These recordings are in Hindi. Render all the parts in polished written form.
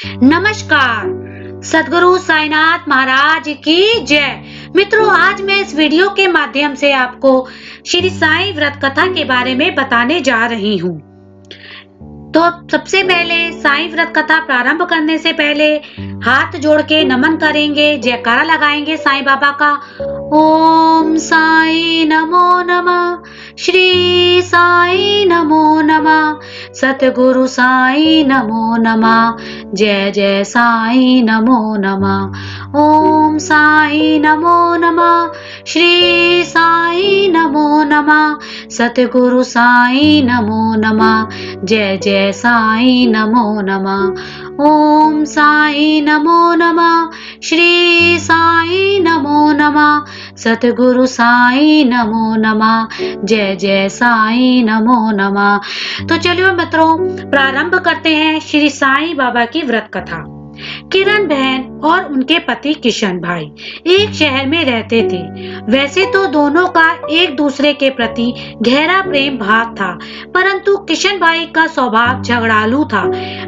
नमस्कार। सद्गुरु साईनाथ महाराज की जय। मित्रों, आज मैं इस वीडियो के माध्यम से आपको श्री साईं व्रत कथा के बारे में बताने जा रही हूँ। तो सबसे पहले साईं व्रत कथा प्रारंभ करने से पहले हाथ जोड़ के नमन करेंगे, जयकारा लगाएंगे साईं बाबा का। ओम साईं नमो नमः, श्री साईं नमो नमः, सतगुरु साईं नमो नमः, जय जय साईं नमो नमः। ओम साईं नमो नमः, श्री साईं नमो नमः, सतगुरु साईं नमो नमः, जय जय साईं नमो नमः। ओम साईं नमो नमः, श्री साईं नमो नमः, सतगुरु साईं नमो नमः, जय जय साईं नमो नमः। तो चलिए मित्रों, प्रारंभ करते हैं श्री साईं बाबा की व्रत कथा। किरण बहन और उनके पति किशन भाई एक शहर में रहते थे। वैसे तो दोनों का एक दूसरे के प्रति गहरा प्रेम भाव था, परंतु किशन भाई का स्वभाव झगड़ालू था।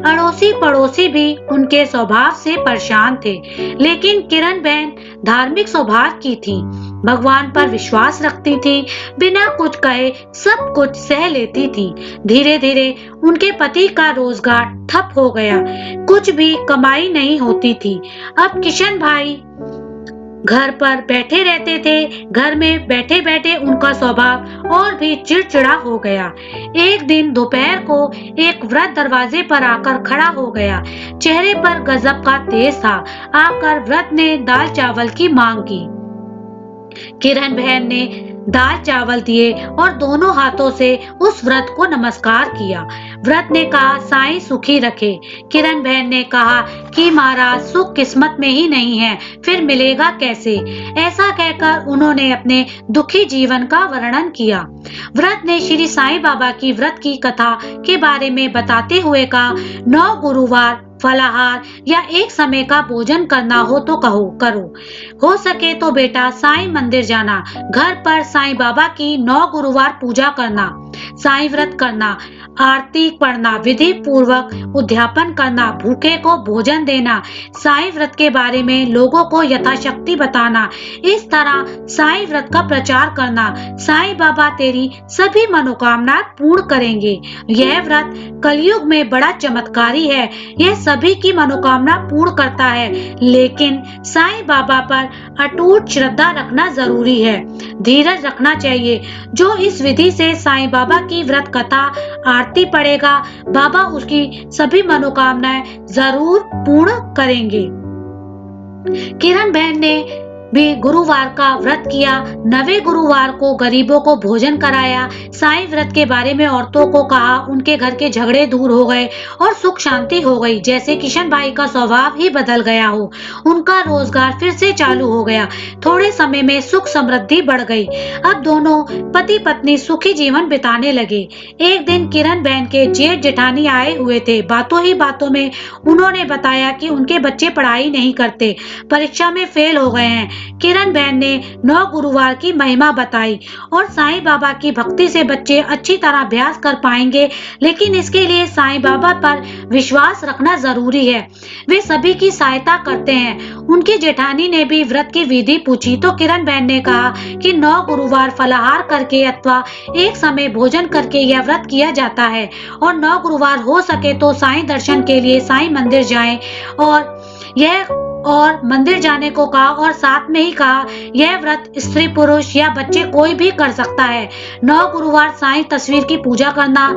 अड़ोसी पड़ोसी भी उनके स्वभाव से परेशान थे। लेकिन किरण बहन धार्मिक स्वभाव की थी, भगवान पर विश्वास रखती थी, बिना कुछ कहे सब कुछ सह लेती थी। धीरे धीरे उनके पति का रोजगार ठप हो गया, कुछ भी कमाई नहीं होती थी। अब किशन भाई घर पर बैठे रहते थे। घर में बैठे बैठे उनका स्वभाव और भी चिड़चिड़ा हो गया। एक दिन दोपहर को एक वृद्ध दरवाजे पर आकर खड़ा हो गया। चेहरे पर गजब का तेज था। आकर वृद्ध ने दाल चावल की मांग की। किरण बहन ने दाल चावल दिए और दोनों हाथों से उस व्रत को नमस्कार किया। व्रत ने कहा, साईं सुखी रखे। किरण बहन ने कहा कि महाराज, सुख किस्मत में ही नहीं है, फिर मिलेगा कैसे? ऐसा कहकर उन्होंने अपने दुखी जीवन का वर्णन किया। व्रत ने श्री साईं बाबा की व्रत की कथा के बारे में बताते हुए कहा, 9 गुरुवार फलाहार या एक समय का भोजन करना हो तो करो। हो सके तो बेटा साईं मंदिर जाना, घर पर साईं बाबा की 9 गुरुवार पूजा करना, साईं व्रत करना, आरती पढ़ना, विधि पूर्वक उद्यापन करना, भूखे को भोजन देना, साईं व्रत के बारे में लोगों को यथाशक्ति बताना, इस तरह साईं व्रत का प्रचार करना। साईं बाबा तेरी सभी मनोकामना पूर्ण करेंगे। यह व्रत कलयुग में बड़ा चमत्कारी है। यह सभी की मनोकामना पूर्ण करता है, लेकिन साईं बाबा पर अटूट श्रद्धा रखना जरूरी है। धीरज रखना चाहिए। जो इस विधि से साईं बाबा की व्रत कथा आरती पढ़ेगा, बाबा उसकी सभी मनोकामनाएं जरूर पूर्ण करेंगे। किरण बहन ने भी गुरुवार का व्रत किया। 9वें गुरुवार को गरीबों को भोजन कराया। साईं व्रत के बारे में औरतों को कहा, उनके घर के झगड़े दूर हो गए और सुख शांति हो गई, जैसे किशन भाई का स्वभाव ही बदल गया हो। उनका रोजगार फिर से चालू हो गया। थोड़े समय में सुख समृद्धि बढ़ गई। अब दोनों पति पत्नी सुखी जीवन बिताने लगे। एक दिन किरण बहन के जेठ जेठानी आए हुए थे। बातों ही बातों में उन्होंने बताया कि उनके बच्चे पढ़ाई नहीं करते, परीक्षा में फेल हो गए हैं। किरण बहन ने 9 गुरुवार की महिमा बताई और साईं बाबा की भक्ति से बच्चे अच्छी तरह अभ्यास कर पाएंगे, लेकिन इसके लिए साईं बाबा पर विश्वास रखना जरूरी है। वे सभी की सहायता करते हैं। उनकी जेठानी ने भी व्रत की विधि पूछी तो किरण बहन ने कहा कि 9 गुरुवार फलाहार करके अथवा एक समय भोजन करके यह व्रत किया जाता है और 9 गुरुवार हो सके तो साईं दर्शन के लिए साईं मंदिर जाएं और मंदिर जाने को कहा और साथ में ही कहा, यह व्रत स्त्री पुरुष या बच्चे कोई भी कर सकता है। 9 गुरुवार साईं तस्वीर की पूजा करना,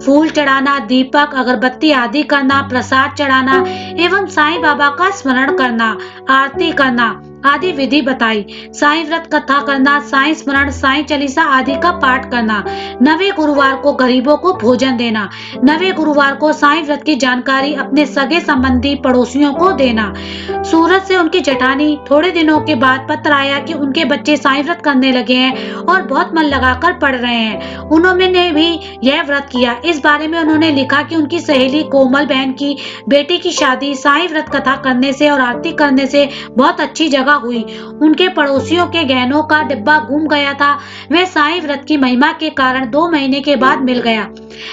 फूल चढ़ाना, दीपक अगरबत्ती आदि करना, प्रसाद चढ़ाना एवं साईं बाबा का स्मरण करना, आरती करना आदि विधि बताई। साईं व्रत कथा करना, साईं स्मरण, साईं चालीसा आदि का पाठ करना। 9वें गुरुवार को गरीबों को भोजन देना। 9वें गुरुवार को साईं व्रत की जानकारी अपने सगे संबंधी पड़ोसियों को देना। सूरत से उनकी जेठानी थोड़े दिनों के बाद पत्र आया कि उनके बच्चे साईं व्रत करने लगे हैं और बहुत मन लगाकर पढ़ रहे हैं। उन्होंने भी यह व्रत किया। इस बारे में उन्होंने लिखा कि उनकी सहेली कोमल बहन की बेटी की शादी साईं व्रत कथा करने से और आरती करने से बहुत अच्छी जगह हुई। उनके पड़ोसियों के गहनों का डिब्बा गुम गया था। वे साईं व्रत की महिमा के कारण 2 महीने के बाद मिल गया।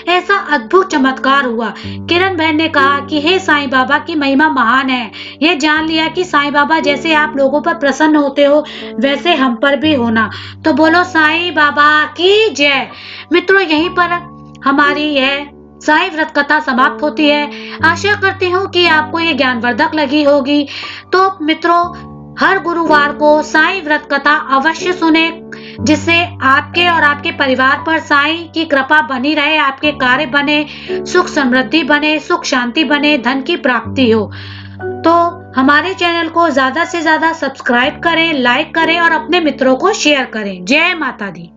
ऐसा अद्भुत चमत्कार हुआ। किरण बहन ने कहा कि हे साईं बाबा की महिमा महान है। ये जान लिया कि साईं बाबा जैसे आप लोगों पर प्रसन्न होते हो वैसे हम पर भी होना। तो बोलो साईं बाबा की जय। मित्रों, यहीं पर हमारी यह साईं व्रत कथा समाप्त होती है। आशा करती हूँ कि आपको ये ज्ञानवर्धक लगी होगी। तो मित्रों, हर गुरुवार को साईं व्रत कथा अवश्य सुने, जिससे आपके और आपके परिवार पर साईं की कृपा बनी रहे, आपके कार्य बने, सुख समृद्धि बने, सुख शांति बने, धन की प्राप्ति हो। तो हमारे चैनल को ज्यादा से ज्यादा सब्सक्राइब करें, लाइक करें और अपने मित्रों को शेयर करें। जय माता दी।